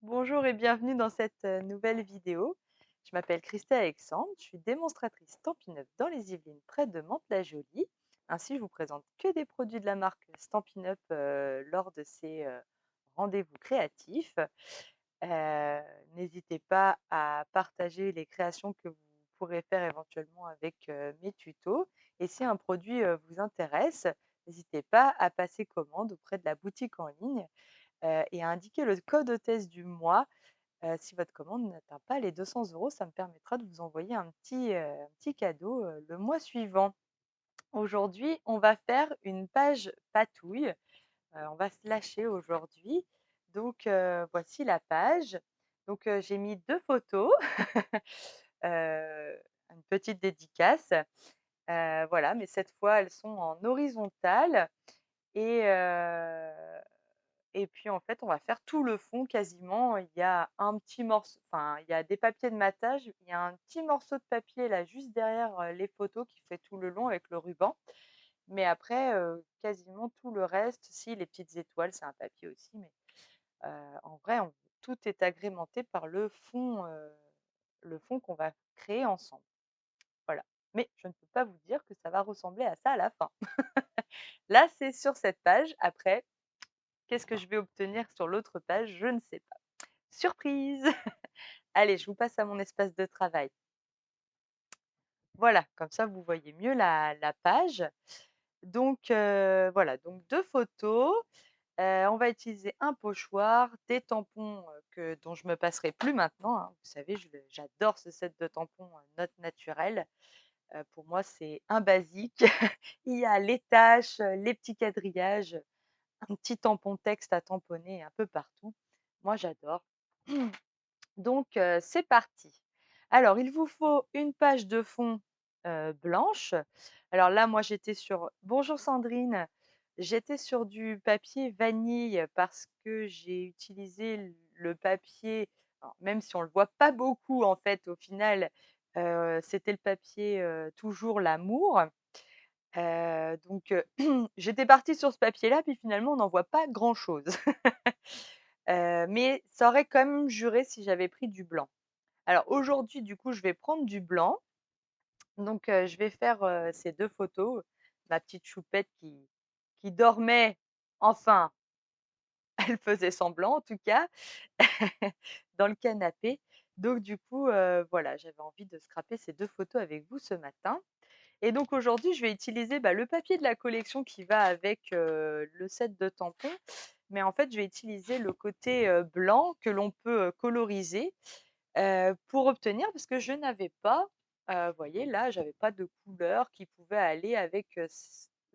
Bonjour et bienvenue dans cette nouvelle vidéo. Je m'appelle Christelle Alexandre, je suis démonstratrice Stampin' Up dans les Yvelines près de Mantes-la-Jolie. Ainsi, je vous présente que des produits de la marque Stampin' Up lors de ces rendez-vous créatifs. N'hésitez pas à partager les créations que vous pourrez faire éventuellement avec mes tutos. Et si un produit vous intéresse, n'hésitez pas à passer commande auprès de la boutique en ligne et à indiquer le code hôtesse du mois. Si votre commande n'atteint pas les 200 €, ça me permettra de vous envoyer un petit cadeau, le mois suivant. Aujourd'hui, on va faire une page patouille, on va se lâcher aujourd'hui. Donc voici la page. Donc j'ai mis 2 photos, une petite dédicace, voilà, mais cette fois, elles sont en horizontal et puis, en fait, on va faire tout le fond quasiment. Il y a un petit morceau enfin, il y a des papiers de matage, il y a un petit morceau de papier là, juste derrière, les photos qui fait tout le long avec le ruban. Mais après, quasiment tout le reste si les petites étoiles, c'est un papier aussi, mais en vrai, on tout est agrémenté par le fond qu'on va créer ensemble. Voilà. Mais je ne peux pas vous dire que ça va ressembler à ça à la fin. Là, c'est sur cette page. Après, qu'est-ce que je vais obtenir sur l'autre page? Je ne sais pas. Surprise! Allez, je vous passe à mon espace de travail. Voilà, comme ça vous voyez mieux la page. Donc voilà, donc 2 photos, on va utiliser un pochoir, des tampons, dont je me passerai plus maintenant, hein. Vous savez, j'adore ce set de tampons, Notes Naturelles. Pour moi, c'est un basique. Il y a les taches, les petits quadrillages, un petit tampon texte à tamponner un peu partout. Moi, j'adore. Donc c'est parti. Alors il vous faut une page de fond, blanche. Alors là, moi, j'étais sur bonjour Sandrine, j'étais sur du papier vanille parce que j'ai utilisé le papier alors même si on le voit pas beaucoup en fait au final, c'était le papier, toujours l'amour. Donc j'étais partie sur ce papier-là, puis finalement on n'en voit pas grand-chose. Mais ça aurait quand même juré si j'avais pris du blanc. Alors aujourd'hui, du coup, je vais prendre du blanc. Donc je vais faire, ces 2 photos. Ma petite choupette qui dormait, enfin, elle faisait semblant en tout cas, dans le canapé. Donc du coup, voilà, j'avais envie de scraper ces 2 photos avec vous ce matin. Et donc aujourd'hui, je vais utiliser, bah, le papier de la collection qui va avec, le set de tampons. Mais en fait, je vais utiliser le côté, blanc que l'on peut, coloriser. Pour obtenir parce que je n'avais pas, vous voyez là, j'avais pas de couleur qui pouvait aller avec,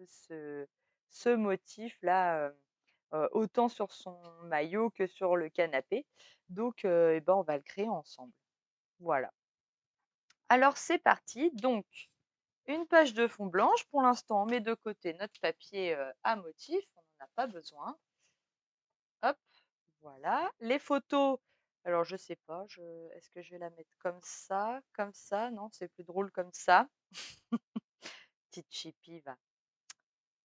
ce ce motif-là, autant sur son maillot que sur le canapé. Donc et ben, on va le créer ensemble. Voilà. Alors c'est parti, donc une page de fond blanche. Pour l'instant, on met de côté notre papier, à motif, on n'en a pas besoin. Hop, voilà. Les photos, alors je sais pas, est-ce que je vais la mettre comme ça? Comme ça? Non, c'est plus drôle comme ça. Petite chipie va.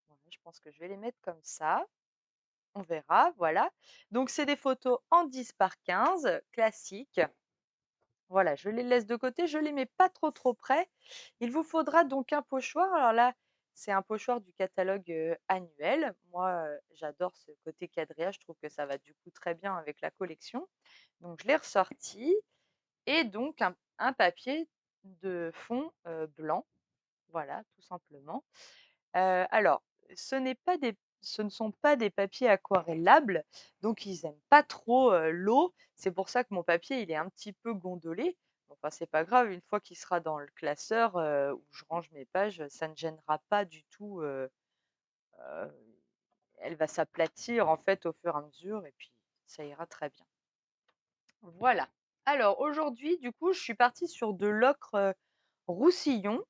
Voilà, je pense que je vais les mettre comme ça. On verra, voilà. Donc c'est des photos en 10 par 15 classiques. Voilà, je les laisse de côté, je les mets pas trop près. Il vous faudra donc un pochoir. Alors là, c'est un pochoir du catalogue, annuel. Moi, j'adore ce côté quadrillage, je trouve que ça va du coup très bien avec la collection. Donc je l'ai ressorti et donc un papier de fond, blanc, voilà, tout simplement. Alors, ce ne sont pas des papiers aquarellables, donc ils aiment pas trop, l'eau. C'est pour ça que mon papier, il est un petit peu gondolé. Enfin, c'est pas grave, une fois qu'il sera dans le classeur, où je range mes pages, ça ne gênera pas du tout, heu, elle va s'aplatir en fait au fur et à mesure et puis ça ira très bien. Voilà. Alors aujourd'hui, du coup, je suis partie sur de l'ocre, roussillon.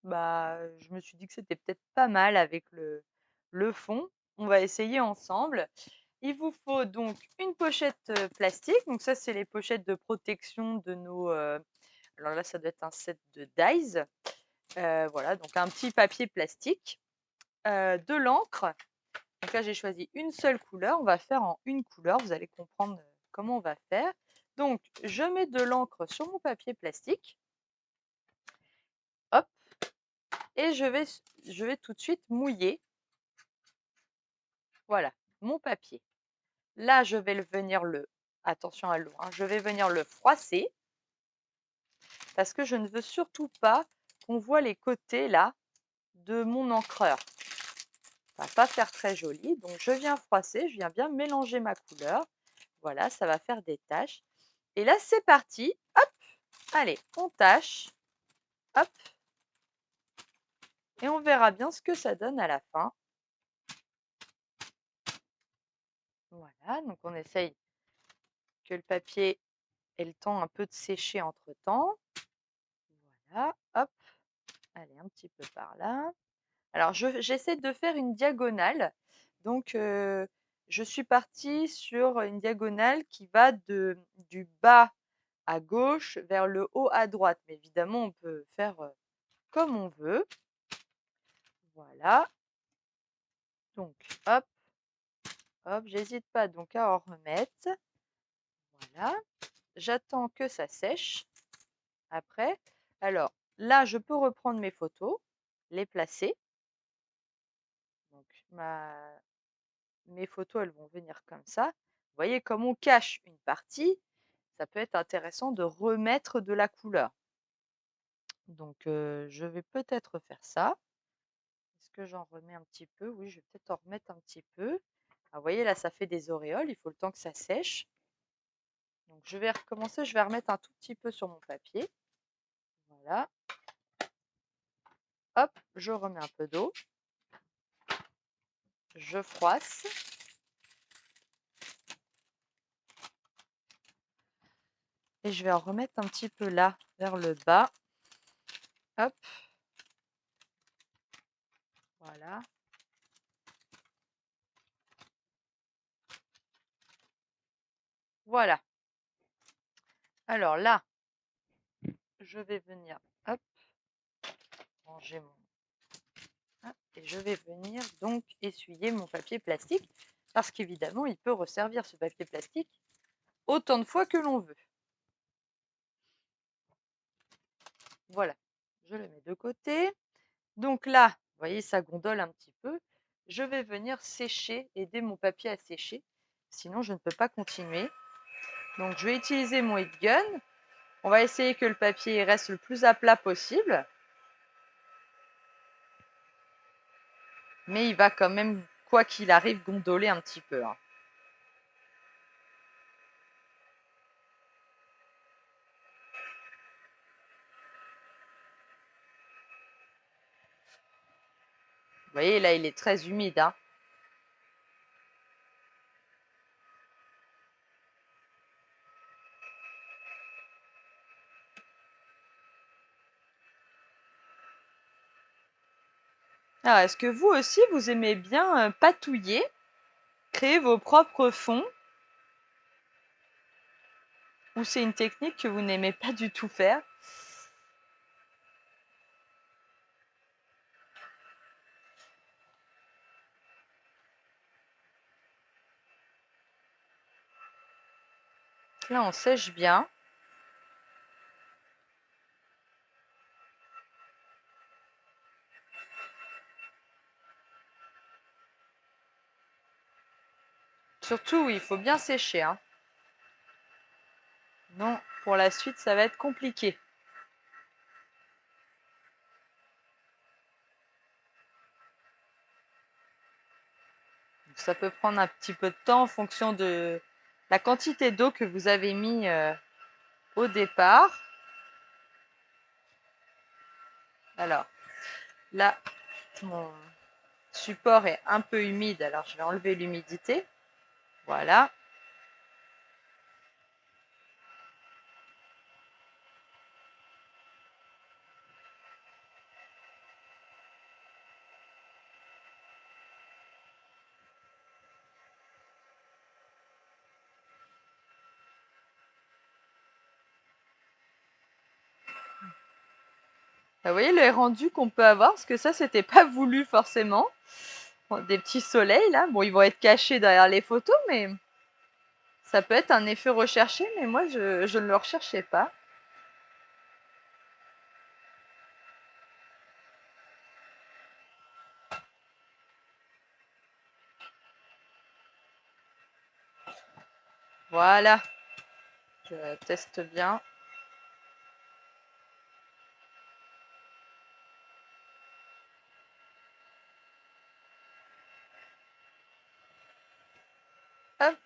Bah, je me suis dit que c'était peut-être pas mal avec le fond. On va essayer ensemble. Il vous faut donc une pochette, plastique. Donc ça, c'est les pochettes de protection de nos, alors là, ça doit être un set de Dies. Voilà, donc un petit papier plastique, de l'encre. Donc là, j'ai choisi une seule couleur. On va faire en une couleur. Vous allez comprendre, comment on va faire. Donc, je mets de l'encre sur mon papier plastique. Hop, et je vais tout de suite mouiller, voilà, mon papier. Là, je vais venir attention à l'eau, hein, je vais venir le froisser parce que je ne veux surtout pas qu'on voit les côtés là de mon encreur. Ça va pas faire très joli, donc je viens froisser, je viens bien mélanger ma couleur. Voilà, ça va faire des taches. Et là, c'est parti. Hop, allez, on tâche. Hop. Et on verra bien ce que ça donne à la fin. Voilà, donc on essaye que le papier ait le temps un peu de sécher entre-temps. Voilà, hop. Allez, un petit peu par là. Alors, j'essaie de faire une diagonale. Donc, je suis partie sur une diagonale qui va du bas à gauche vers le haut à droite. Mais évidemment, on peut faire comme on veut. Voilà. Donc, hop, hop, j'hésite pas donc à en remettre. Voilà. J'attends que ça sèche après. Alors, là, je peux reprendre mes photos, les placer. Donc, mes photos, elles vont venir comme ça. Vous voyez, comme on cache une partie, ça peut être intéressant de remettre de la couleur. Donc, je vais peut-être faire ça. Est-ce que j'en remets un petit peu? Oui, je vais peut-être en remettre un petit peu. Alors, vous voyez, là, ça fait des auréoles. Il faut le temps que ça sèche. Donc, je vais recommencer. Je vais remettre un tout petit peu sur mon papier. Voilà. Hop, je remets un peu d'eau. Je froisse. Et je vais en remettre un petit peu là, vers le bas. Hop. Voilà. Voilà. Alors là, je vais venir, hop, ranger mon... Hop, et je vais venir donc essuyer mon papier plastique parce qu'évidemment, il peut resservir ce papier plastique autant de fois que l'on veut. Voilà, je le mets de côté. Donc là, vous voyez, ça gondole un petit peu. Je vais venir sécher, aider mon papier à sécher. Sinon, je ne peux pas continuer. Donc, je vais utiliser mon heat gun. On va essayer que le papier reste le plus à plat possible. Mais il va quand même, quoi qu'il arrive, gondoler un petit peu, hein. Vous voyez, là, il est très humide, hein. Alors, est-ce que vous aussi, vous aimez bien patouiller, créer vos propres fonds, ou c'est une technique que vous n'aimez pas du tout faire? Là, on sèche bien. Surtout, oui, il faut bien sécher, hein. Non, pour la suite, ça va être compliqué. Ça peut prendre un petit peu de temps en fonction de la quantité d'eau que vous avez mis au départ. Alors, là, mon support est un peu humide, alors je vais enlever l'humidité. Voilà. Vous voyez le rendu qu'on peut avoir, parce que ça, c'était pas voulu forcément. Bon, des petits soleils là, bon, ils vont être cachés derrière les photos, mais Ça peut être un effet recherché, mais moi, je ne le recherchais pas. Voilà, je teste bien. Hop.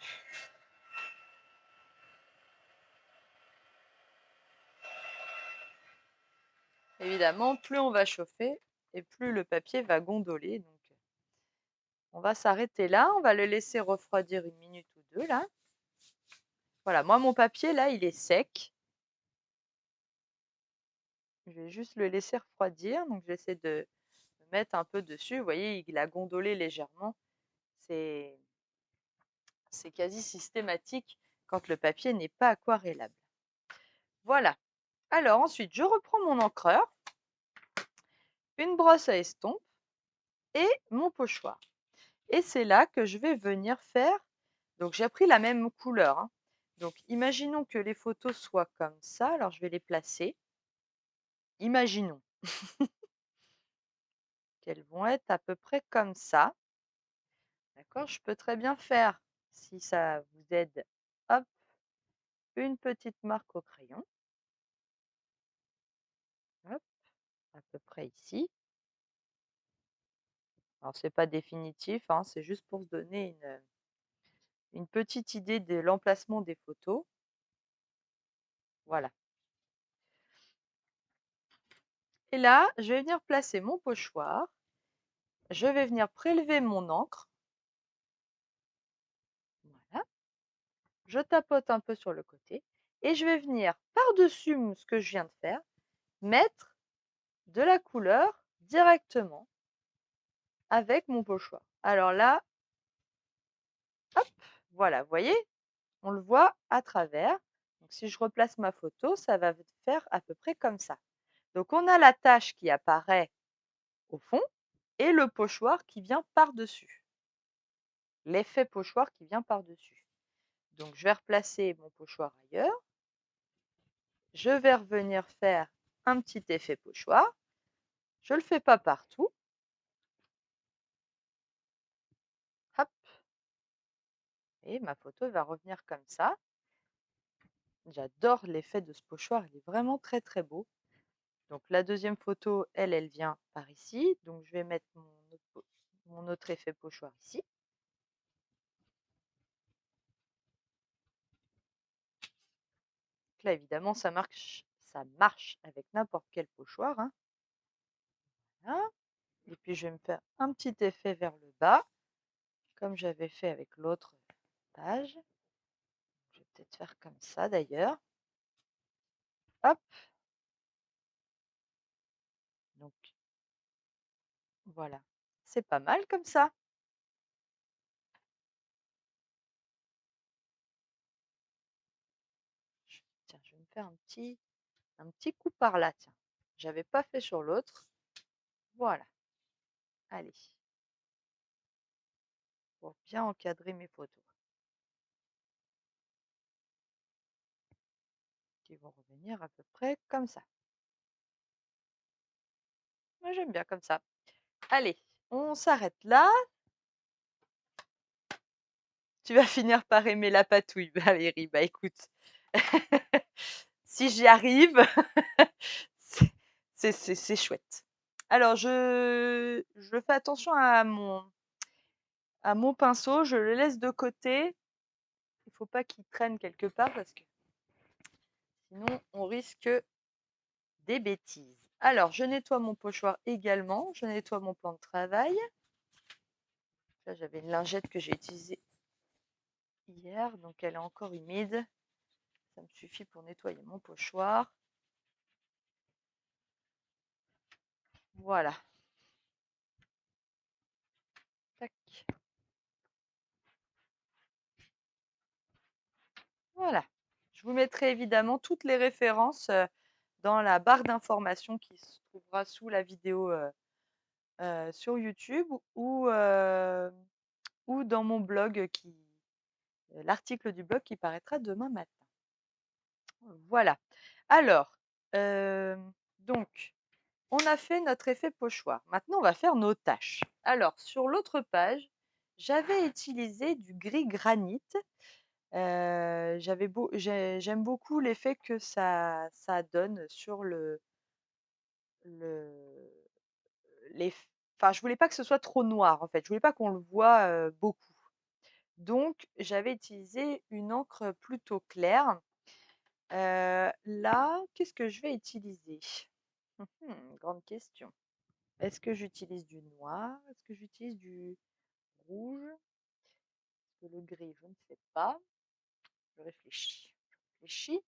Évidemment, plus on va chauffer et plus le papier va gondoler. Donc, on va s'arrêter là. On va le laisser refroidir 1 minute ou deux là. Voilà, moi, mon papier là, il est sec. Je vais juste le laisser refroidir. Donc, j'essaie de mettre un peu dessus. Vous voyez, il a gondolé légèrement. C'est quasi systématique quand le papier n'est pas aquarellable. Voilà. Alors ensuite, je reprends mon encreur, une brosse à estompe et mon pochoir. Et c'est là que je vais venir faire. Donc j'ai pris la même couleur, hein. Donc imaginons que les photos soient comme ça. Alors je vais les placer. Imaginons qu'elles vont être à peu près comme ça. D'accord? Je peux très bien faire, si ça vous aide, hop, une petite marque au crayon. Hop, à peu près ici. Alors c'est pas définitif, hein, c'est juste pour se donner une petite idée de l'emplacement des photos. Voilà. Et là, je vais venir placer mon pochoir. Je vais venir prélever mon encre. Voilà. Je tapote un peu sur le côté et je vais venir par-dessus ce que je viens de faire, mettre de la couleur directement avec mon pochoir. Alors là, hop, voilà, vous voyez, on le voit à travers. Donc si je replace ma photo, ça va faire à peu près comme ça. Donc on a la tache qui apparaît au fond et le pochoir qui vient par-dessus. L'effet pochoir qui vient par-dessus. Donc je vais replacer mon pochoir ailleurs. Je vais revenir faire un petit effet pochoir. Je ne le fais pas partout. Hop. Et ma photo va revenir comme ça. J'adore l'effet de ce pochoir, il est vraiment très très beau. Donc la deuxième photo, elle vient par ici. Donc je vais mettre mon autre effet pochoir ici. Là, évidemment, ça marche avec n'importe quel pochoir, hein. Voilà. Et puis, je vais me faire un petit effet vers le bas, comme j'avais fait avec l'autre page. Je vais peut-être faire comme ça d'ailleurs. Hop. Donc, voilà. C'est pas mal comme ça. Tiens, je vais me faire un petit coup par là, tiens. J'avais pas fait sur l'autre. Voilà. Allez. Pour bien encadrer mes photos. Qui vont revenir à peu près comme ça. Moi, j'aime bien comme ça. Allez, on s'arrête là. Tu vas finir par aimer la patouille, Valérie. Bah écoute, si j'y arrive, c'est chouette. Alors, je fais attention à mon pinceau, je le laisse de côté. Il ne faut pas qu'il traîne quelque part parce que sinon on risque des bêtises. Alors, je nettoie mon pochoir également, je nettoie mon plan de travail. Là, j'avais une lingette que j'ai utilisée hier, donc elle est encore humide. Ça me suffit pour nettoyer mon pochoir. Voilà. Tac. Voilà. Je vous mettrai évidemment toutes les références dans la barre d'informations qui se trouvera sous la vidéo sur YouTube ou dans mon blog l'article du blog qui paraîtra demain matin. Voilà. Alors, donc, on a fait notre effet pochoir. Maintenant, on va faire nos tâches. Alors, sur l'autre page, j'avais utilisé du gris granit. J'aime beaucoup l'effet que ça donne sur le les enfin, je voulais pas que ce soit trop noir, en fait. Je voulais pas qu'on le voit, beaucoup. Donc j'avais utilisé une encre plutôt claire. Là, qu'est-ce que je vais utiliser? Grande question. Est-ce que j'utilise du noir? Est-ce que j'utilise du rouge? Est-ce que le gris? Je ne sais pas. Je réfléchis. Je réfléchis.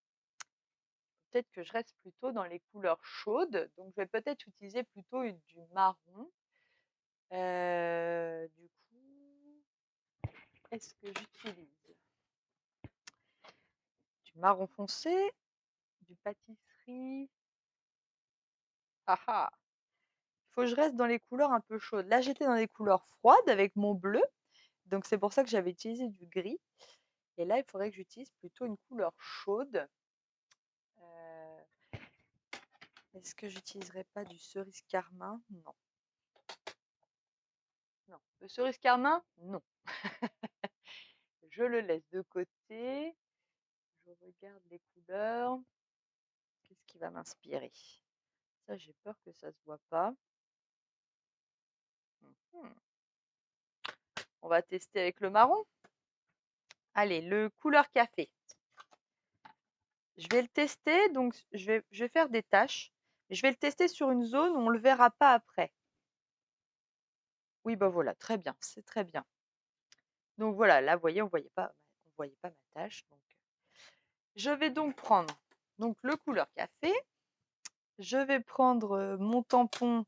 Peut-être que je reste plutôt dans les couleurs chaudes, donc je vais peut-être utiliser plutôt du marron. Du coup, est-ce que j'utilise du marron foncé, du pâtisserie? Ah ah! Il faut que je reste dans les couleurs un peu chaudes. Là, j'étais dans les couleurs froides avec mon bleu, donc c'est pour ça que j'avais utilisé du gris. Et là, il faudrait que j'utilise plutôt une couleur chaude. Est-ce que j'utiliserai pas du cerise carmin? Non. Non. Le cerise carmin? Non. Je le laisse de côté. Je regarde les couleurs. Qu'est-ce qui va m'inspirer? Ça, j'ai peur que ça se voit pas. Mhm. On va tester avec le marron. Allez, le couleur café. Je vais le tester, donc je vais faire des tâches. Je vais le tester sur une zone où on ne le verra pas après. Oui, bah voilà, très bien, c'est très bien. Donc voilà, là, vous voyez, on voyait pas ma tâche. Donc, je vais donc prendre donc, le couleur café. Je vais prendre mon tampon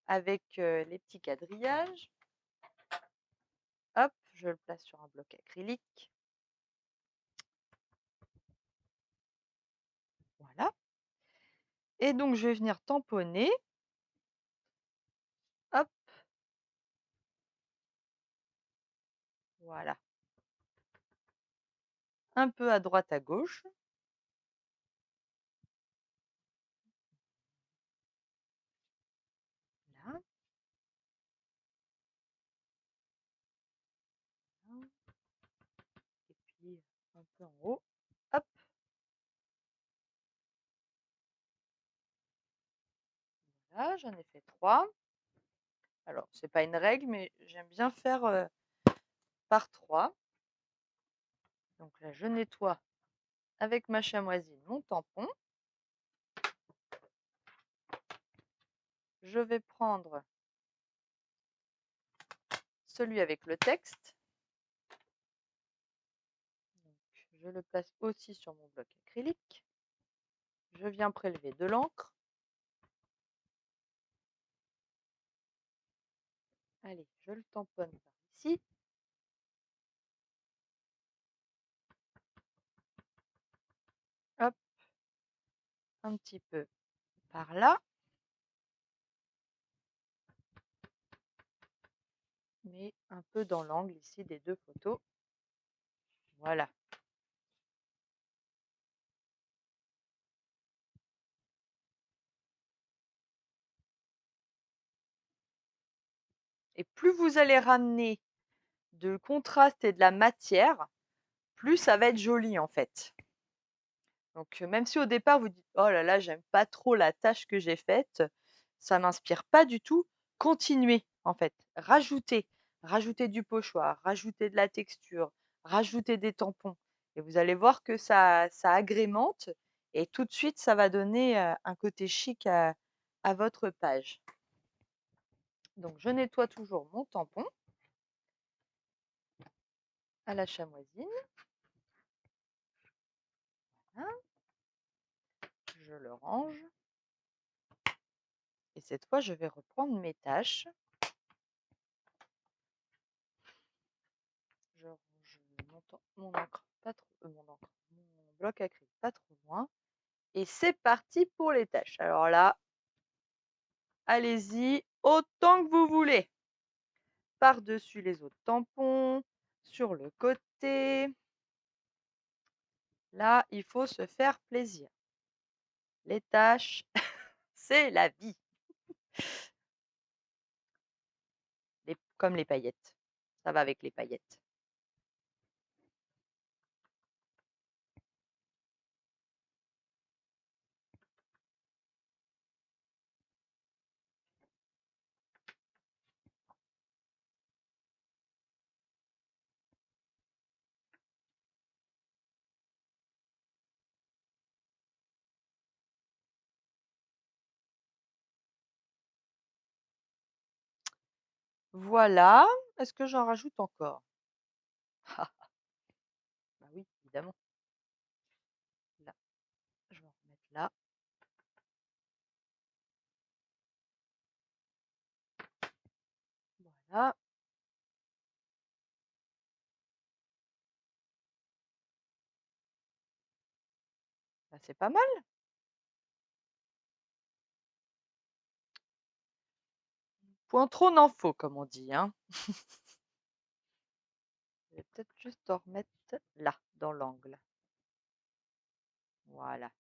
avec les petits quadrillages. Hop, je le place sur un bloc acrylique. Voilà. Et donc, je vais venir tamponner. Hop. Voilà. Un peu à droite, à gauche. Là. Et puis, un peu en haut. Hop. Voilà, j'en ai fait 3. Alors, c'est pas une règle, mais j'aime bien faire par 3. Donc là, je nettoie avec ma chamoisine mon tampon. Je vais prendre celui avec le texte. Donc, je le place aussi sur mon bloc acrylique. Je viens prélever de l'encre. Allez, je le tamponne par ici. Hop, un petit peu par là. Mais un peu dans l'angle ici des 2 photos. Voilà. Et plus vous allez ramener de contraste et de la matière, plus ça va être joli en fait. Donc même si au départ vous dites: «Oh là là, j'aime pas trop la tâche que j'ai faite, ça m'inspire pas du tout», continuez en fait, rajoutez du pochoir, rajoutez de la texture, rajoutez des tampons et vous allez voir que ça agrémente et tout de suite ça va donner, un côté chic à votre page. Donc je nettoie toujours mon tampon à la chamoisine. Voilà. Je le range. Et cette fois, je vais reprendre mes tâches. Je range mon encre, pas trop, mon bloc acrylique pas trop loin. Et c'est parti pour les tâches. Alors là, allez-y autant que vous voulez. Par-dessus les autres tampons, sur le côté. Là, il faut se faire plaisir. Les tâches, c'est la vie, comme les paillettes. Ça va avec les paillettes. Voilà. Est-ce que j'en rajoute encore? Ah, bah oui, évidemment. Là, je vais en remettre là. Voilà. Bah, c'est pas mal. Point trop n'en faut, comme on dit, hein. Je vais peut-être juste en remettre là, dans l'angle. Voilà.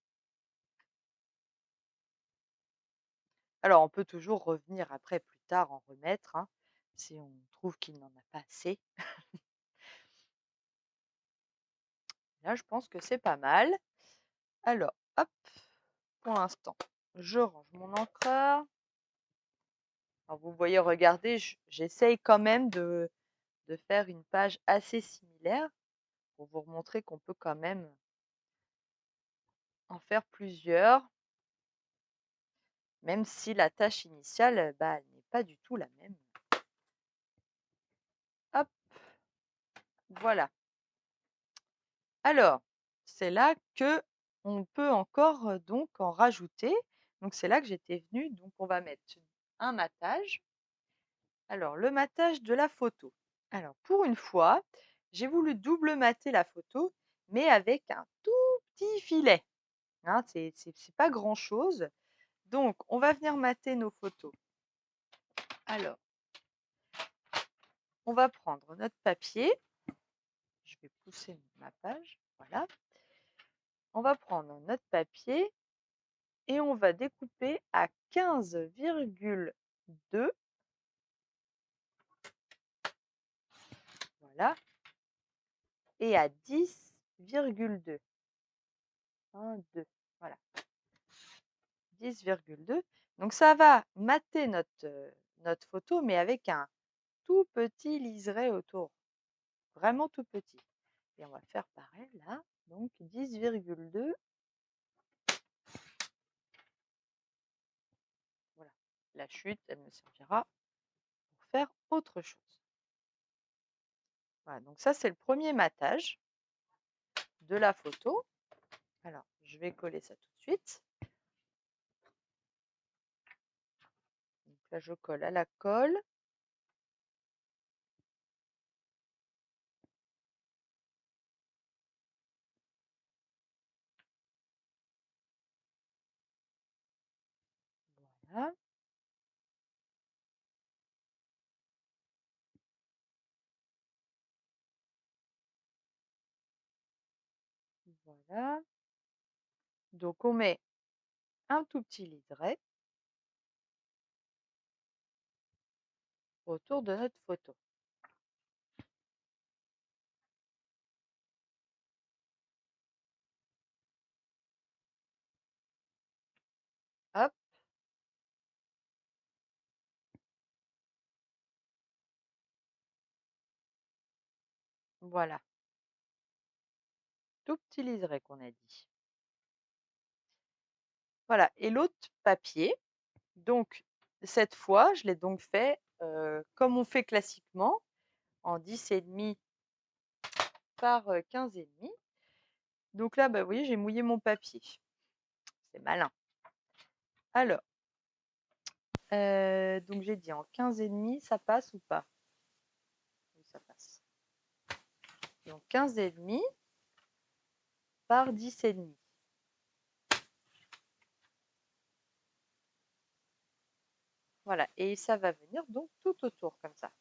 Alors, on peut toujours revenir après, plus tard, en remettre, hein, si on trouve qu'il n'en a pas assez. Là, je pense que c'est pas mal. Alors, hop, pour l'instant, je range mon encreur. Alors, vous voyez, regardez, j'essaye quand même de faire une page assez similaire pour vous montrer qu'on peut quand même en faire plusieurs, même si la tâche initiale, bah, elle n'est pas du tout la même. Hop, voilà. Alors, c'est là que on peut encore, donc en rajouter. Donc c'est là que j'étais venue, donc on va mettre un matage. Alors le matage de la photo. Alors pour une fois, j'ai voulu double mater la photo, mais avec un tout petit filet, hein, c'est pas grand-chose. Donc on va venir mater nos photos. Alors, on va prendre notre papier. Je vais pousser ma page, voilà. On va prendre notre papier et on va découper à 15,2, voilà, et à 10,2. 1, 2, voilà, 10,2. Donc ça va mater notre photo, mais avec un tout petit liseré autour, vraiment tout petit. Et on va faire pareil là, donc 10,2. Voilà, la chute, elle me servira pour faire autre chose. Voilà, donc ça c'est le premier matage de la photo. Alors, je vais coller ça tout de suite. Donc là, je colle à la colle. Voilà. Voilà. Donc, on met un tout petit liseré autour de notre photo. Hop. Voilà. Tout petit liseré qu'on a dit. Voilà. Et l'autre papier, donc, cette fois, je l'ai donc fait comme on fait classiquement, en 10,5 par 15,5. Donc là, bah, vous voyez, j'ai mouillé mon papier. C'est malin. Alors, donc j'ai dit en 15,5, ça passe ou pas? Oui, ça passe. Donc 15,5 par 10,5. Voilà, et ça va venir donc tout autour comme ça.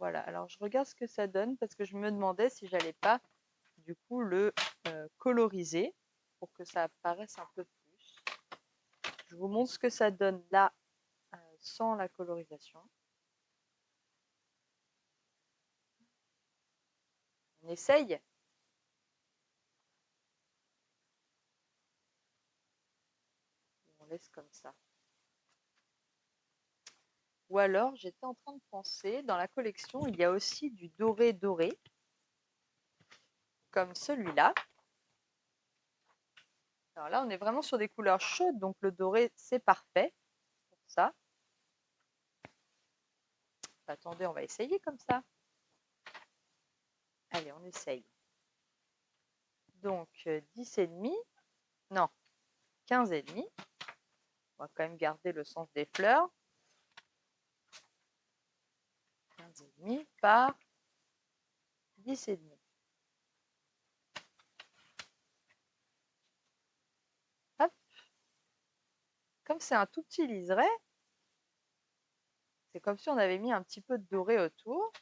Voilà, alors je regarde ce que ça donne parce que je me demandais si j'allais pas du coup le coloriser pour que ça apparaisse un peu plus. Je vous montre ce que ça donne là sans la colorisation. On essaye. On laisse comme ça. Ou alors, j'étais en train de penser, dans la collection, il y a aussi du doré doré, comme celui-là. Alors là, on est vraiment sur des couleurs chaudes, donc le doré, c'est parfait pour ça. Attendez, on va essayer comme ça. Allez, on essaye. Donc, 10,5. Non, 15,5. On va quand même garder le sens des fleurs. 15,5 par 10,5. Hop. Comme c'est un tout petit liseré, c'est comme si on avait mis un petit peu de doré autour.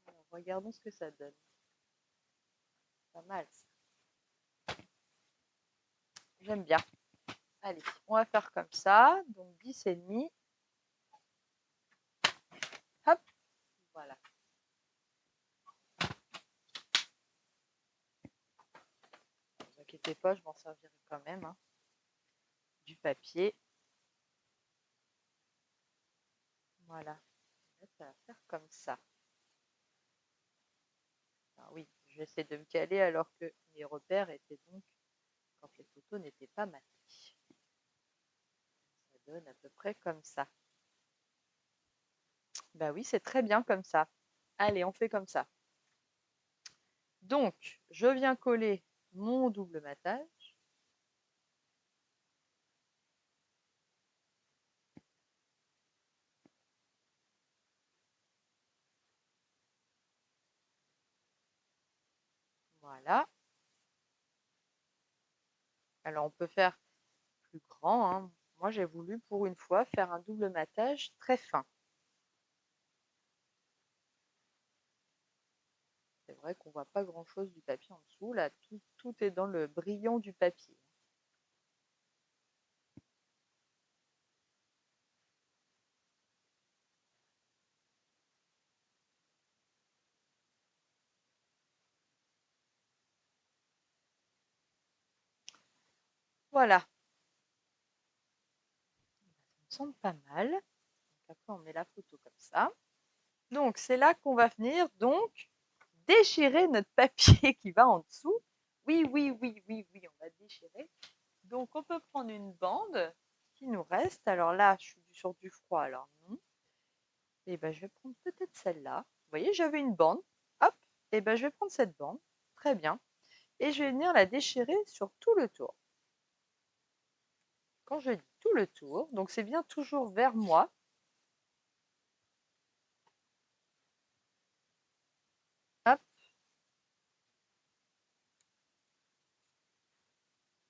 Alors, regardons ce que ça donne. Pas mal ça. J'aime bien. Allez, on va faire comme ça. Donc 10,5. Hop, voilà. Ne vous inquiétez pas, je m'en servirai quand même. Hein. Du papier. Voilà. Là, ça va faire comme ça. Alors, oui, j'essaie de me caler alors que mes repères étaient donc quand les photos n'étaient pas matées. Ça donne à peu près comme ça. Bah oui, c'est très bien comme ça. Allez, on fait comme ça. Donc, je viens coller mon double matage. Voilà. Alors, on peut faire plus grand. Hein. Moi, j'ai voulu pour une fois faire un double matage très fin. C'est vrai qu'on voit pas grand-chose du papier en dessous. Là, tout est dans le brillant du papier. Voilà. Ça me semble pas mal. Donc après, on met la photo comme ça. Donc, c'est là qu'on va venir donc déchirer notre papier qui va en dessous. Oui, oui, oui, oui, oui, on va déchirer. Donc, on peut prendre une bande qui nous reste. Alors là, je suis sur du froid, alors non. Et ben, je vais prendre peut-être celle-là. Vous voyez, j'avais une bande. Hop, et ben, je vais prendre cette bande. Très bien. Et je vais venir la déchirer sur tout le tour. Quand je dis tout le tour, donc c'est bien toujours vers moi. Hop.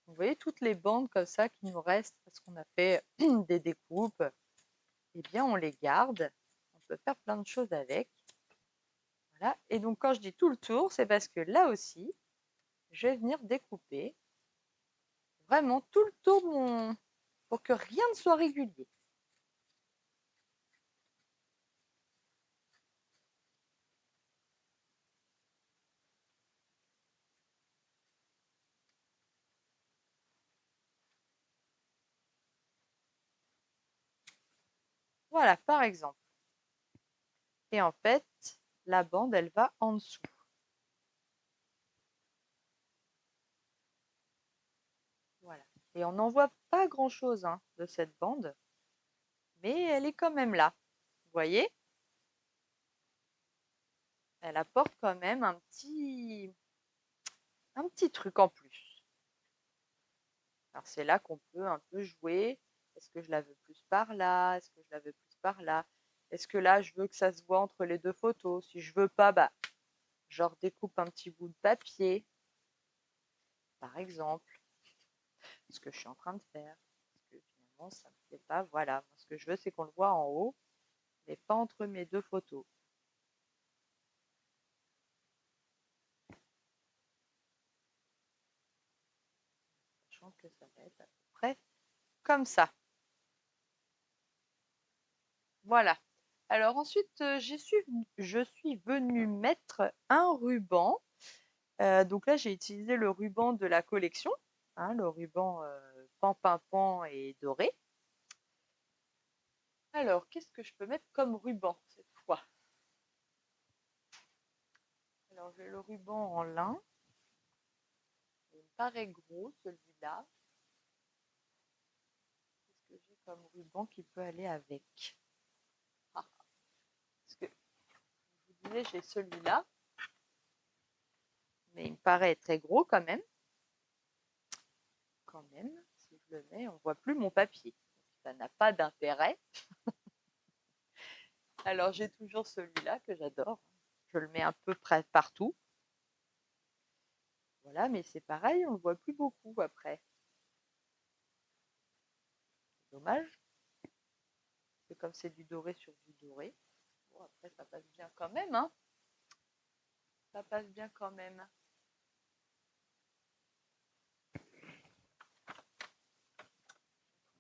Vous voyez toutes les bandes comme ça qui nous restent parce qu'on a fait des découpes. Eh bien, on les garde. On peut faire plein de choses avec. Voilà. Et donc, quand je dis tout le tour, c'est parce que là aussi, je vais venir découper vraiment tout le tour de mon... pour que rien ne soit régulier. Voilà, par exemple. Et en fait, la bande, elle va en dessous. Voilà. Et on n'en voit pas grand-chose hein, de cette bande, mais elle est quand même là. Vous voyez? Elle apporte quand même un petit truc en plus. Alors c'est là qu'on peut un peu jouer. Est-ce que je la veux plus par là? Est-ce que je la veux plus par là? Est-ce que là, je veux que ça se voit entre les deux photos? Si je veux pas, bah, genre découpe un petit bout de papier, par exemple. Ce que je suis en train de faire. Parce que finalement, ça me plaît pas. Voilà. Moi, ce que je veux, c'est qu'on le voit en haut. et pas entre mes deux photos. Sachant que ça va être à peu près comme ça. Voilà. Alors ensuite, je suis venue mettre un ruban. Donc là, j'ai utilisé le ruban de la collection, hein, le ruban pan et doré. Alors, qu'est-ce que je peux mettre comme ruban cette fois? Alors, j'ai le ruban en lin. Il me paraît gros, celui-là. Qu'est-ce que j'ai comme ruban qui peut aller avec? Ah, parce que je vous disais, j'ai celui-là, mais il me paraît très gros quand même. Quand même, si je le mets, on ne voit plus mon papier. Ça n'a pas d'intérêt. Alors, j'ai toujours celui-là que j'adore. Je le mets un peu près partout. Voilà, mais c'est pareil, on ne le voit plus beaucoup après. Dommage. C'est comme c'est du doré sur du doré. Bon, après, ça passe bien quand même, hein. Ça passe bien quand même.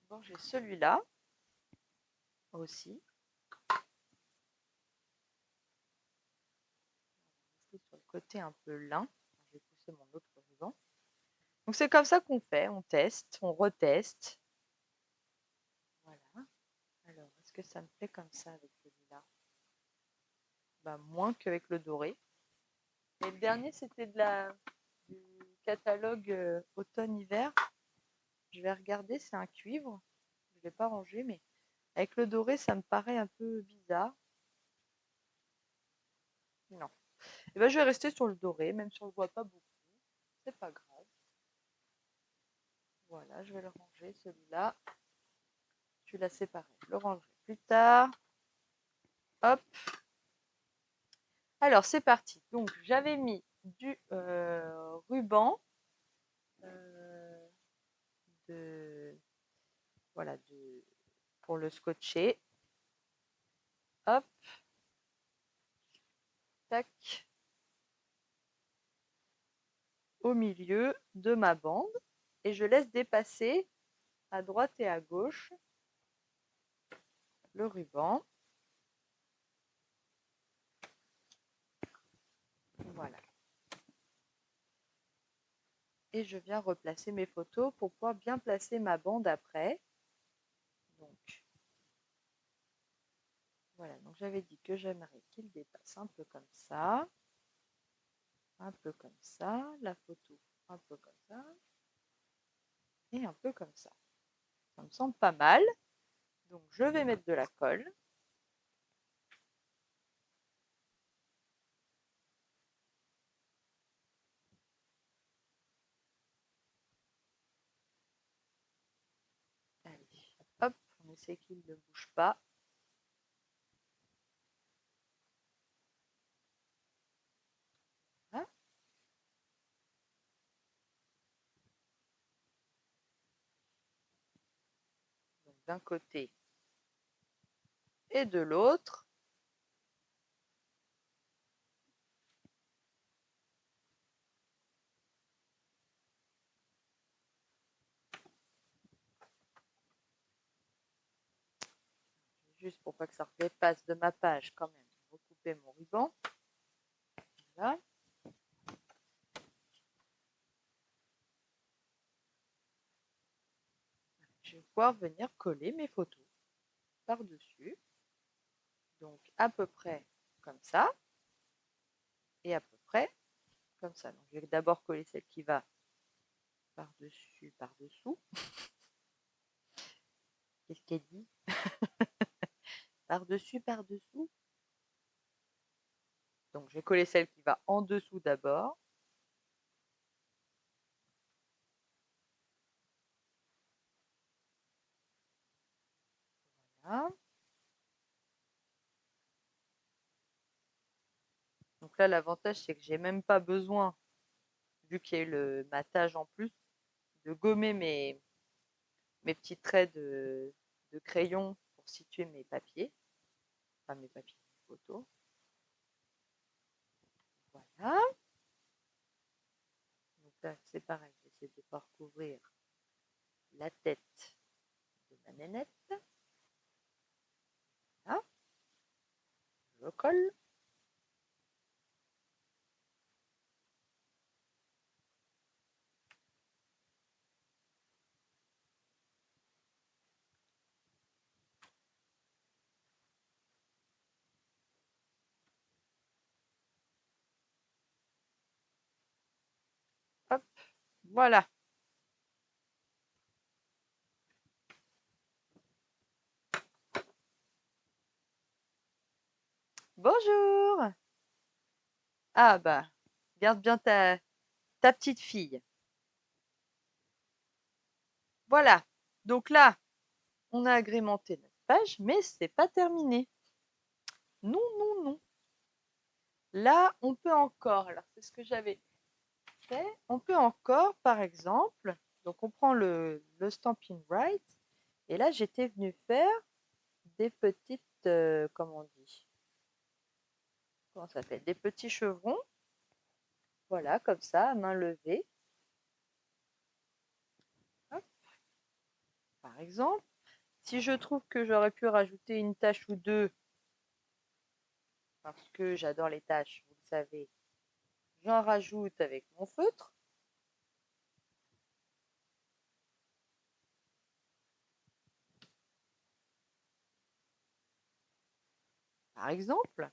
Bon, j'ai celui-là aussi. Sur le côté un peu lin. Je vais pousser mon autre ruban. Donc c'est comme ça qu'on fait, on teste, on reteste. Voilà. Alors, est-ce que ça me plaît comme ça avec celui-là? Bah, moins qu'avec le doré. Et le dernier, c'était du catalogue automne-hiver. Je vais regarder, c'est un cuivre. Je ne l'ai pas rangé, mais avec le doré, ça me paraît un peu bizarre. Non. Et ben, je vais rester sur le doré, même si on ne le voit pas beaucoup. C'est pas grave. Voilà, je vais le ranger, celui-là. Je l'ai séparé. Je le rangerai plus tard. Hop. Alors, c'est parti. Donc, j'avais mis du ruban de, voilà, pour le scotcher. Hop. Tac. Au milieu de ma bande. Et je laisse dépasser à droite et à gauche le ruban. Voilà. Et je viens replacer mes photos pour pouvoir bien placer ma bande après. Donc, voilà. Donc, j'avais dit que j'aimerais qu'il dépasse un peu comme ça. Un peu comme ça. La photo, un peu comme ça. Et un peu comme ça. Ça me semble pas mal. Donc, je vais mettre de la colle. Allez, hop, on essaie qu'il ne bouge pas. Hein, donc, d'un côté et de l'autre. Juste pour pas que ça dépasse de ma page quand même. Recouper mon ruban. Voilà. Je vais pouvoir venir coller mes photos par-dessus. Donc à peu près comme ça. Et à peu près comme ça. Donc je vais d'abord coller celle qui va par-dessus, par-dessous. Qu'est-ce qu'elle dit? Par-dessus, par-dessous. Donc je vais coller celle qui va en dessous d'abord. Voilà. Donc là, l'avantage, c'est que j'ai même pas besoin, vu qu'il y a eu le matage en plus, de gommer mes petits traits de crayon pour situer mes papiers. pas mes papiers photo. Voilà. Donc là, c'est pareil, j'essaie de pas recouvrir la tête de ma nénette. Voilà. Je colle. Hop, voilà. Bonjour. Ah bah, garde bien ta petite fille. Voilà. Donc là, on a agrémenté notre page, mais c'est pas terminé. Non, non, non. Là, on peut encore, alors c'est ce que j'avais fait, on peut encore, par exemple, donc on prend le Stampin' Right, et là, j'étais venue faire des petites, comment on dit, comment ça s'appelle, des petits chevrons, voilà, comme ça, à main levée, hop, par exemple. Si je trouve que j'aurais pu rajouter une tache ou deux, parce que j'adore les taches, vous le savez, j'en rajoute avec mon feutre. Par exemple.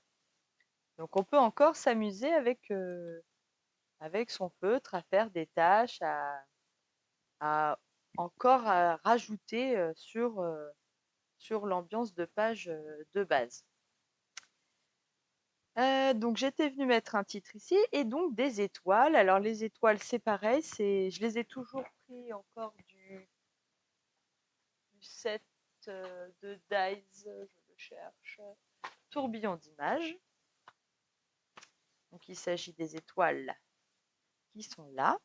Donc on peut encore s'amuser avec son feutre à faire des tâches, encore à rajouter sur l'ambiance de page de base. Donc j'étais venue mettre un titre ici et donc des étoiles. Alors les étoiles c'est pareil, je les ai toujours pris encore du set de Dies, je le cherche, tourbillon d'images. Donc il s'agit des étoiles qui sont là. Donc,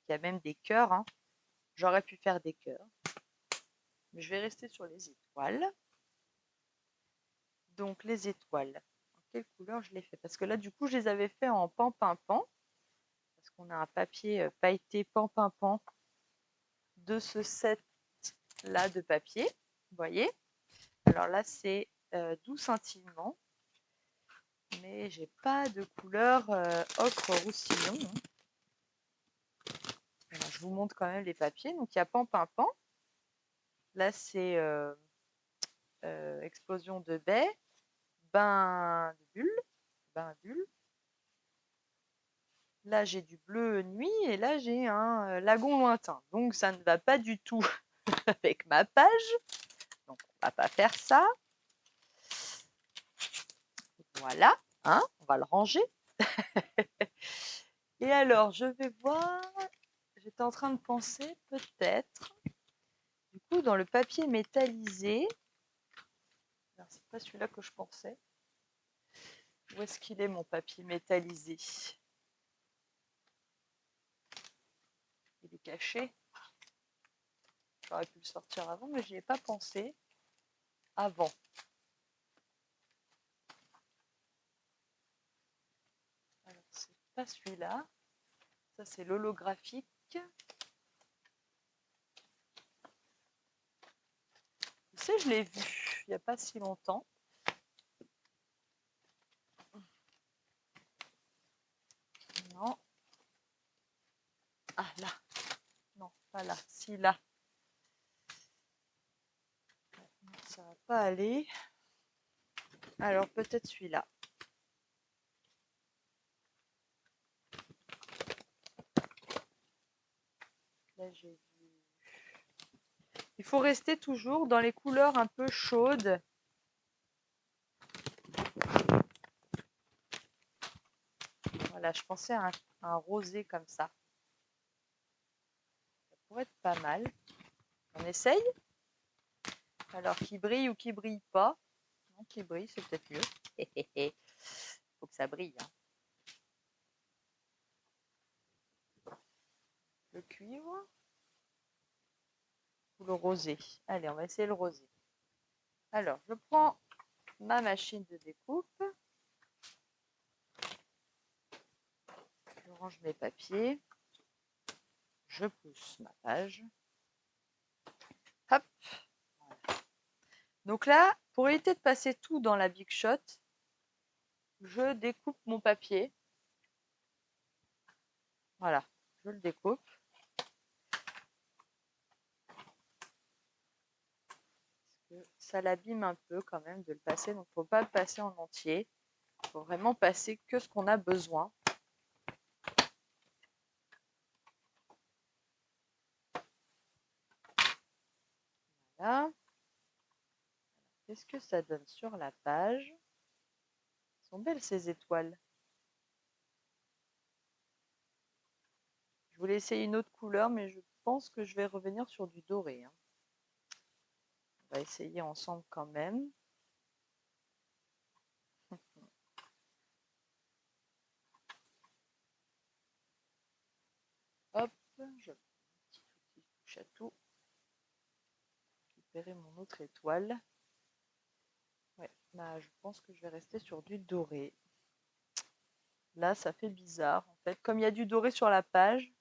il y a même des cœurs, hein. J'aurais pu faire des cœurs. Mais je vais rester sur les étoiles. Donc les étoiles. En quelle couleur je les fais? Parce que là, du coup, je les avais fait en pan-pin-pan. Parce qu'on a un papier pailleté pan-pin-pan de ce set-là de papier. Vous voyez? Alors là, c'est 12 scintillement. Mais j'ai pas de couleur ocre roussillon. Hein. Alors, je vous montre quand même les papiers. Donc il y a pan-pin-pan. Là, c'est explosion de baie, bain de bulle. Là, j'ai du bleu nuit et là, j'ai un lagon lointain. Donc, ça ne va pas du tout avec ma page. Donc, on va pas faire ça. Voilà, hein, on va le ranger. Et alors, je vais voir. J'étais en train de penser peut-être, du coup, dans le papier métallisé. Alors, c'est pas celui-là que je pensais. Où est-ce qu'il est mon papier métallisé? Il est caché. J'aurais pu le sortir avant, mais je n'y ai pas pensé avant. Alors, c'est pas celui-là. Ça, c'est l'holographique. Tu sais, je l'ai vu il n'y a pas si longtemps. Non. Ah, là. Non, pas là. Si, là. Ça va pas aller. Alors, peut-être celui-là. Là, j'ai vu. Il faut rester toujours dans les couleurs un peu chaudes. Voilà, je pensais à un rosé comme ça. Ça pourrait être pas mal. On essaye? Alors, qui brille ou qui brille pas? Non, qui brille, c'est peut-être mieux. Il faut que ça brille. Hein. Le cuivre ou le rosé? Allez, on va essayer le rosé. Alors, je prends ma machine de découpe. Je range mes papiers. Je pousse ma page. Hop. Voilà. Donc là, pour éviter de passer tout dans la Big Shot, je découpe mon papier. Voilà, je le découpe. Parce que ça l'abîme un peu quand même de le passer, donc il ne faut pas le passer en entier. Il faut vraiment passer que ce qu'on a besoin. Voilà. Qu'est-ce que ça donne sur la page? Elles sont belles ces étoiles. Je voulais essayer une autre couleur, mais je pense que je vais revenir sur du doré. On va essayer ensemble quand même. Hop, je prends un petit outil touche à tout. Récupérer mon autre étoile. Ouais, bah, je pense que je vais rester sur du doré. Là, ça fait bizarre en fait. Comme il y a du doré sur la page,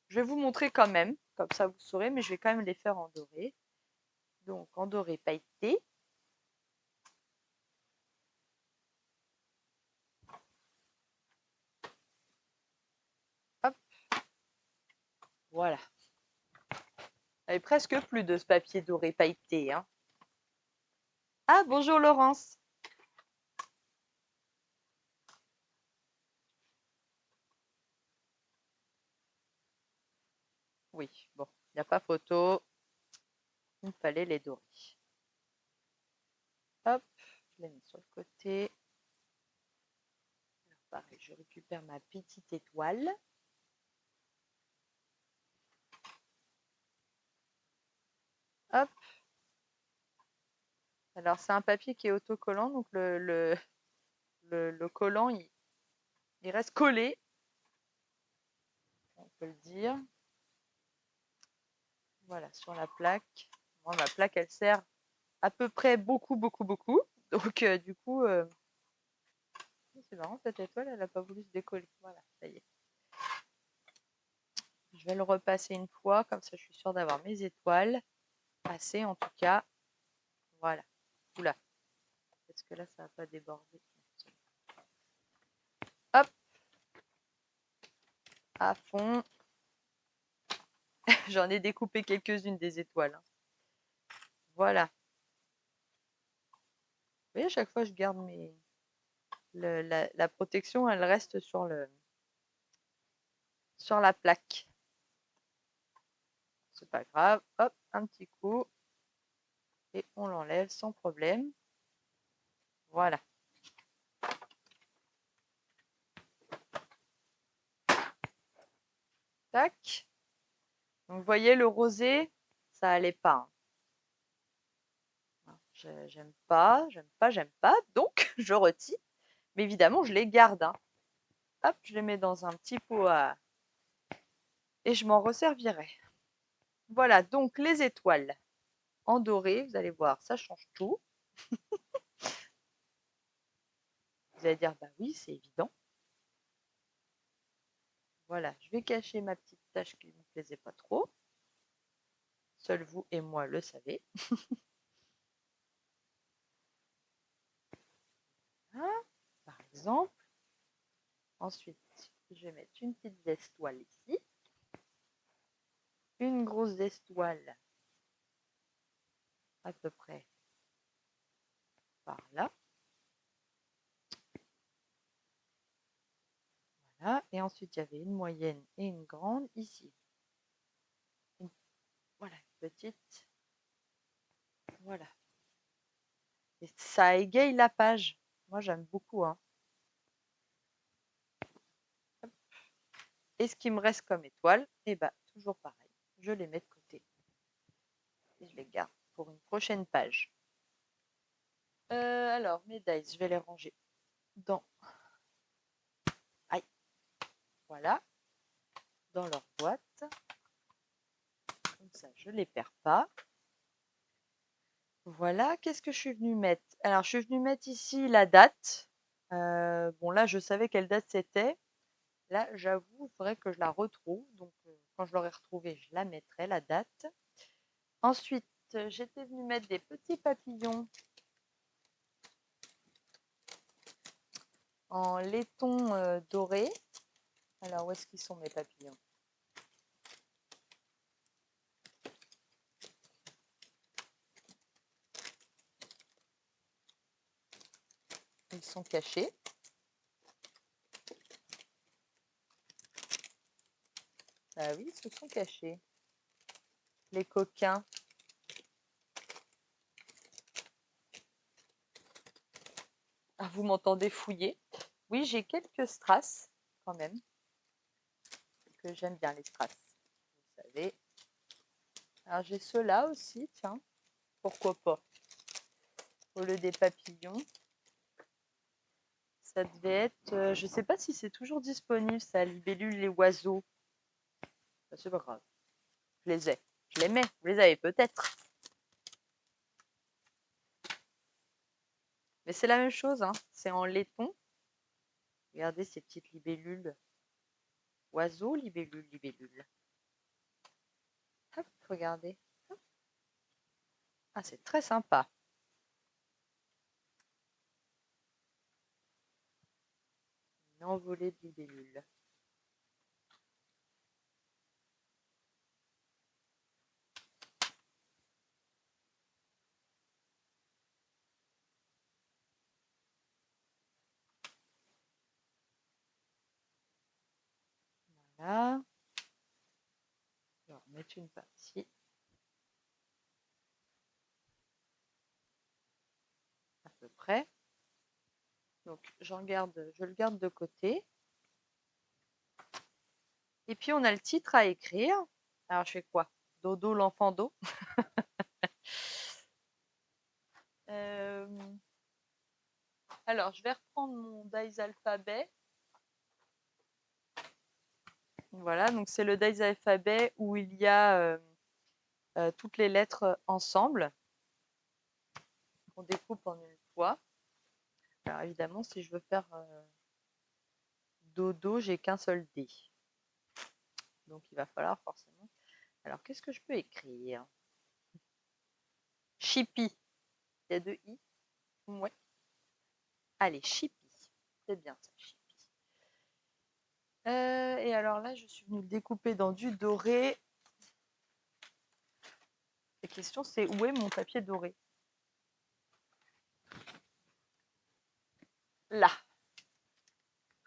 je vais vous montrer quand même, comme ça vous saurez, mais je vais quand même les faire en doré. Donc en doré pailleté. Hop, voilà. Il n'y avait presque plus de ce papier doré pailleté. Hein. Ah, bonjour Laurence. Oui, bon, il n'y a pas photo. Il me fallait les dorer. Hop, je les mets sur le côté. Alors, pareil, je récupère ma petite étoile. Hop. Alors, c'est un papier qui est autocollant, donc le collant, il reste collé. On peut le dire. Voilà, sur la plaque. Moi, ma plaque, elle sert à peu près beaucoup. Donc, du coup, c'est marrant, cette étoile, elle n'a pas voulu se décoller. Voilà, ça y est. Je vais le repasser une fois, comme ça, je suis sûre d'avoir mes étoiles. Passées, en tout cas. Voilà. Oula. Est-ce que là, ça va pas déborder? Hop. À fond. J'en ai découpé quelques-unes des étoiles. Voilà. Vous voyez, à chaque fois, je garde la protection, elle reste sur la plaque. C'est pas grave. Hop, un petit coup. Et on l'enlève sans problème. Voilà. Tac. Donc, vous voyez, le rosé, ça allait pas. J'aime pas. Donc, je retire. Mais évidemment, je les garde. Hein. Hop, je les mets dans un petit pot et je m'en resservirai. Voilà, donc les étoiles en doré, vous allez voir, ça change tout. Vous allez dire, bah oui, c'est évident. Voilà, je vais cacher ma petite tache qui ne me plaisait pas trop. Seul vous et moi le savez. Hein, par exemple. Ensuite, je vais mettre une petite estoile ici. Une grosse estoile à peu près par là. Voilà. Et ensuite, il y avait une moyenne et une grande ici. Voilà, une petite. Voilà. Et ça égaye la page. Moi, j'aime beaucoup. Hein. Et ce qui me reste comme étoile, et bah, toujours pareil. Je les mets de côté. Et je les garde pour une prochaine page. Alors, mes dice, je vais les ranger dans... Aïe, voilà. Dans leur boîte. Comme ça, je ne les perds pas. Voilà, qu'est-ce que je suis venue mettre? Alors, je suis venue mettre ici la date. Bon, là, je savais quelle date c'était. Là, j'avoue, il faudrait que je la retrouve. Donc, quand je l'aurai retrouvée, je la mettrai, la date. Ensuite, j'étais venue mettre des petits papillons en laiton doré. Alors, où est-ce qu'ils sont mes papillons? Ils sont cachés. Ah oui, ils se sont cachés. Les coquins. Ah, vous m'entendez fouiller? Oui, j'ai quelques strass quand même, que j'aime bien les strass, vous savez. Alors j'ai ceux-là aussi, tiens, pourquoi pas. Au lieu des papillons, ça devait être, je sais pas si c'est toujours disponible, ça, libellule les oiseaux. Ça, c'est pas grave, je les ai. Je les mets, vous les avez peut-être. Mais c'est la même chose, hein. C'est en laiton. Regardez ces petites libellules. Oiseaux, libellules, libellules. Hop, regardez. Ah, c'est très sympa. Une envolée de libellules. Voilà. Je vais en mettre une partie. À peu près. Donc je le garde de côté. Et puis on a le titre à écrire. Alors je fais quoi? Dodo l'enfant d'eau. Alors je vais reprendre mon Dice Alphabet. Voilà, donc c'est le Dice Alphabet où il y a toutes les lettres ensemble. On découpe en une fois. Alors évidemment, si je veux faire dodo, j'ai qu'un seul dé. Donc il va falloir forcément. Alors qu'est-ce que je peux écrire? Chippy. Il y a deux i. Ouais. Allez, Chippy. C'est bien ça, Chippy. Et alors là, je suis venue le découper dans du doré. La question, c'est où est mon papier doré? Là.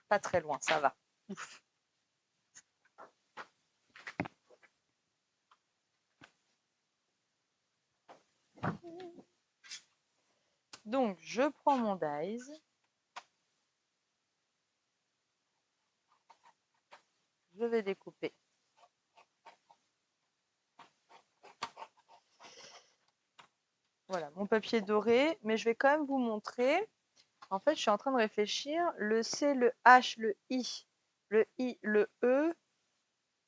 Pas très loin, ça va. Ouf. Donc, je prends mon dice. Je vais découper. Voilà, mon papier doré. Mais je vais quand même vous montrer. En fait, je suis en train de réfléchir. Le C, le H, le I, le I, le E,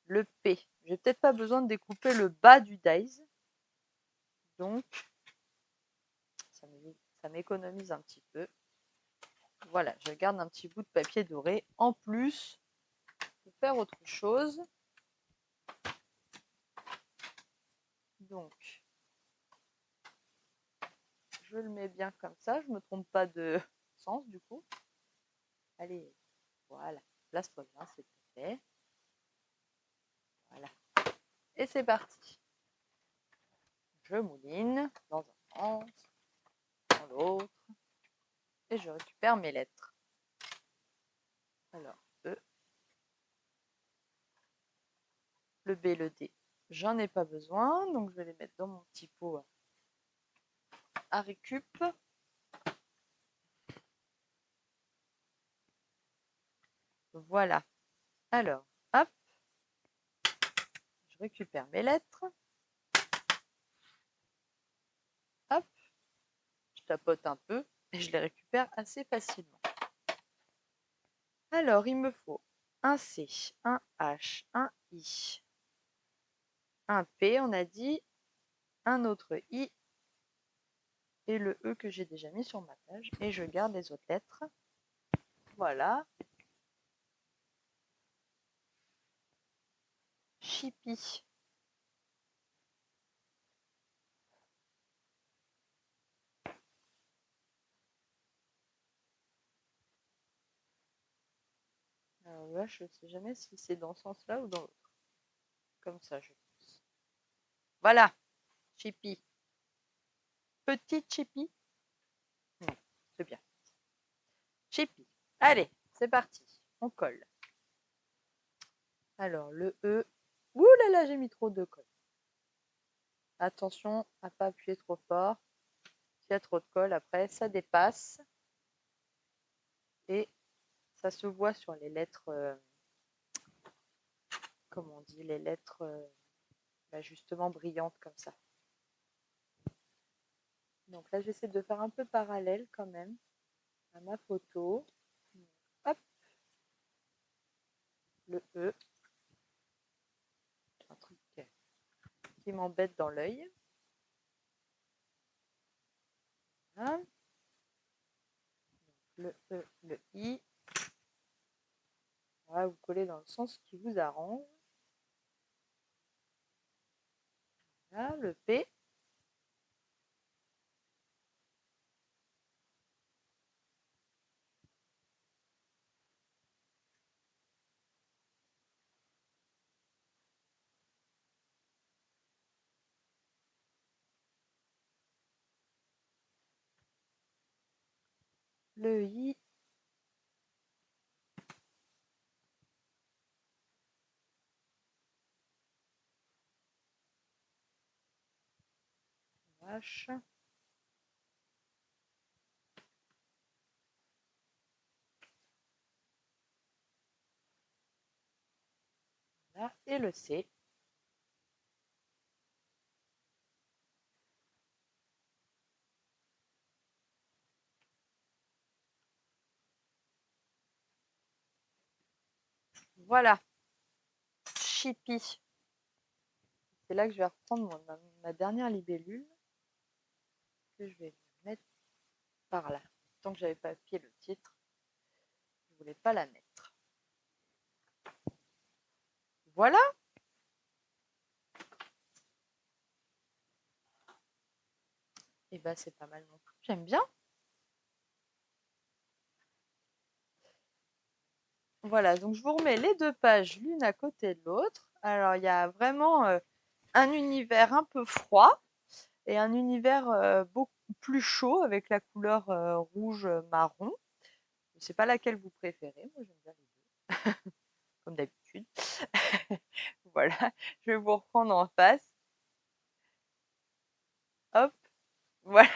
le P. J'ai peut-être pas besoin de découper le bas du dice. Donc, ça m'économise un petit peu. Voilà, je garde un petit bout de papier doré en plus pour faire autre chose. Donc, je le mets bien comme ça, je ne me trompe pas de sens du coup. Allez, voilà, place-toi bien s'il te plaît. Voilà, et c'est parti. Je mouline dans un sens, dans l'autre, et je récupère mes lettres. Alors, E, le B, le D, j'en ai pas besoin, donc je vais les mettre dans mon petit pot à récup. Voilà. Alors, hop, je récupère mes lettres. Hop, je tapote un peu et je les récupère assez facilement. Alors, il me faut un C, un H, un I, un P, on a dit, un autre I et le E que j'ai déjà mis sur ma page. Et je garde les autres lettres. Voilà. Chippy. Alors là, je ne sais jamais si c'est dans ce sens-là ou dans l'autre. Comme ça, je pense. Voilà. Chippy. Petite Chippy. Non, c'est bien. Chippy. Allez, c'est parti. On colle. Alors, le E. Ouh là là, j'ai mis trop de colle. Attention à ne pas appuyer trop fort. S'il y a trop de colle, après, ça dépasse. Et ça se voit sur les lettres, comment on dit, les lettres justement brillantes comme ça. Donc là, j'essaie de faire un peu parallèle quand même à ma photo. Hop, le E. Un truc qui m'embête dans l'œil. Voilà. Le E, le I. Voilà, vous collez dans le sens qui vous arrange. Voilà, le P. Le I. H. Voilà, et le C. Voilà. Chippy. C'est là que je vais reprendre ma dernière libellule que je vais mettre par là. Tant que j'avais pas appuyé le titre, je voulais pas la mettre. Voilà. Et ben c'est pas mal non plus. J'aime bien. Voilà, donc je vous remets les deux pages l'une à côté de l'autre. Alors il y a vraiment un univers un peu froid et un univers beaucoup plus chaud avec la couleur rouge marron. Je ne sais pas laquelle vous préférez, moi j'aime bien les deux, comme d'habitude. Voilà, je vais vous reprendre en face. Hop, voilà.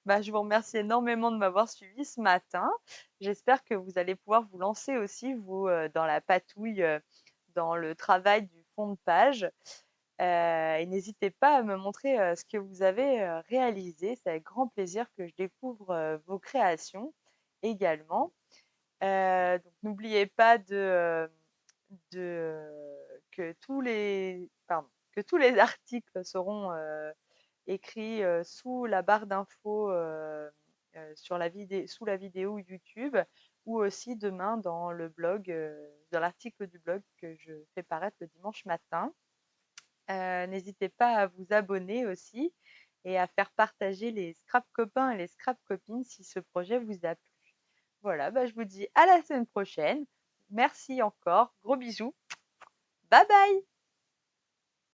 Bah, je vous remercie énormément de m'avoir suivi ce matin. J'espère que vous allez pouvoir vous lancer aussi, vous, dans la patouille, dans le travail du fond de page. Et n'hésitez pas à me montrer ce que vous avez réalisé. C'est avec grand plaisir que je découvre vos créations également. Donc n'oubliez pas que que tous les articles seront écrits sous la barre d'infos sous la vidéo YouTube ou aussi demain dans le blog, dans l'article du blog que je fais paraître le dimanche matin. N'hésitez pas à vous abonner aussi et à faire partager les scrap copains et les scrap copines si ce projet vous a plu. Voilà, bah, je vous dis à la semaine prochaine. Merci encore. Gros bisous. Bye bye.